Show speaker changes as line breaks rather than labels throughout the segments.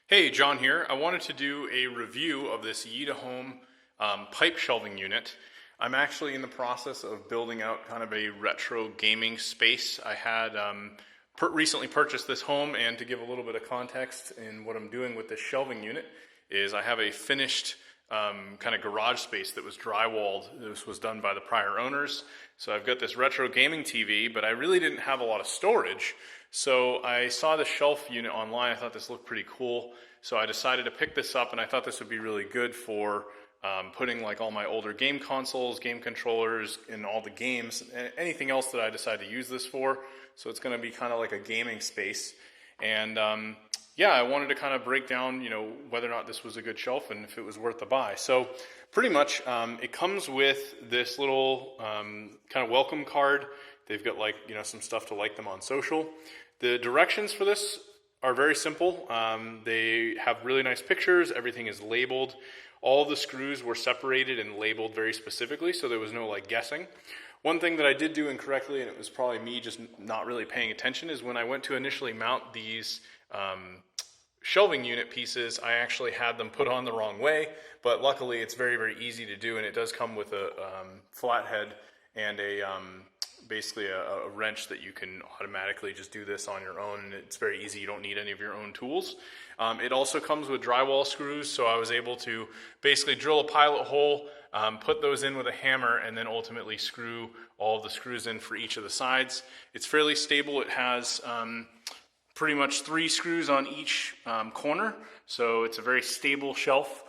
Hey, John here. I wanted to do a review of this Yitahome pipe shelving unit. I'm actually in the process of building out kind of a retro gaming space. I had recently purchased this home, and to give a little bit of context in what I'm doing with this shelving unit is I have a finished kind of garage space that was drywalled. This was done by the prior owners. So I've got this retro gaming TV, but I really didn't have a lot of storage. So I saw the shelf unit online. I thought this looked pretty cool. So I decided to pick this up, and I thought this would be really good for putting like all my older game consoles, game controllers, and all the games, and anything else that I decide to use this for. So it's going to be kind of like a gaming space. And yeah, I wanted to kind of break down, whether or not this was a good shelf and if it was worth the buy. So pretty much it comes with this little kind of welcome card. They've got some stuff to like them on social. The directions for this are very simple. They have really nice pictures. Everything is labeled. All the screws were separated and labeled very specifically, so there was no guessing. One thing that I did do incorrectly, and it was probably me just not really paying attention, is when I went to initially mount these shelving unit pieces, I actually had them put on the wrong way, but luckily it's very, very easy to do, and it does come with a flathead and basically a wrench that you can automatically just do this on your own, and it's very easy. You don't need any of your own tools. It also comes with drywall screws, so I was able to basically drill a pilot hole, put those in with a hammer, and then ultimately screw all of the screws in for each of the sides. It's fairly stable. It has pretty much 3 screws on each corner, so it's a very stable shelf.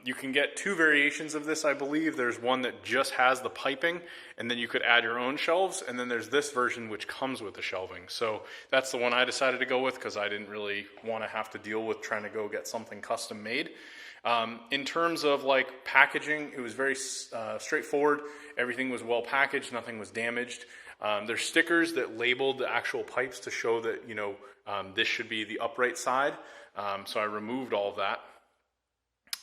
You can get 2 variations of this, I believe. There's one that just has the piping, and then you could add your own shelves, and then there's this version which comes with the shelving. So that's the one I decided to go with because I didn't really want to have to deal with trying to go get something custom made. In terms of packaging, it was very straightforward. Everything was well packaged, nothing was damaged. There's stickers that labeled the actual pipes to show that this should be the upright side. So I removed all of that.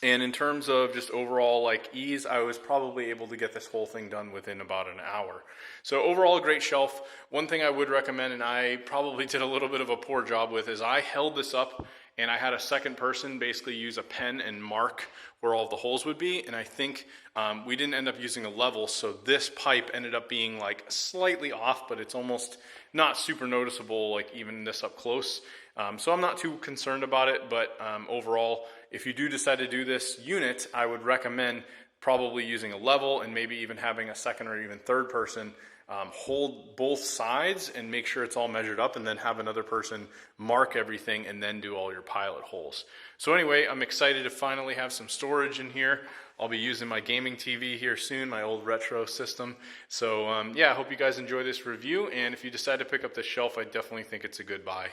And in terms of just overall ease, I was probably able to get this whole thing done within about an hour. So overall, a great shelf. One thing I would recommend, and I probably did a little bit of a poor job with, is I held this up and I had a second person basically use a pen and mark where all the holes would be. And I think we didn't end up using a level, so this pipe ended up being slightly off, but it's almost not super noticeable even this up close. So I'm not too concerned about it, but overall, if you do decide to do this unit, I would recommend probably using a level and maybe even having a second or even third person hold both sides and make sure it's all measured up, and then have another person mark everything and then do all your pilot holes. So anyway, I'm excited to finally have some storage in here. I'll be using my gaming TV here soon, my old retro system. So yeah, I hope you guys enjoy this review, and if you decide to pick up this shelf, I definitely think it's a good buy.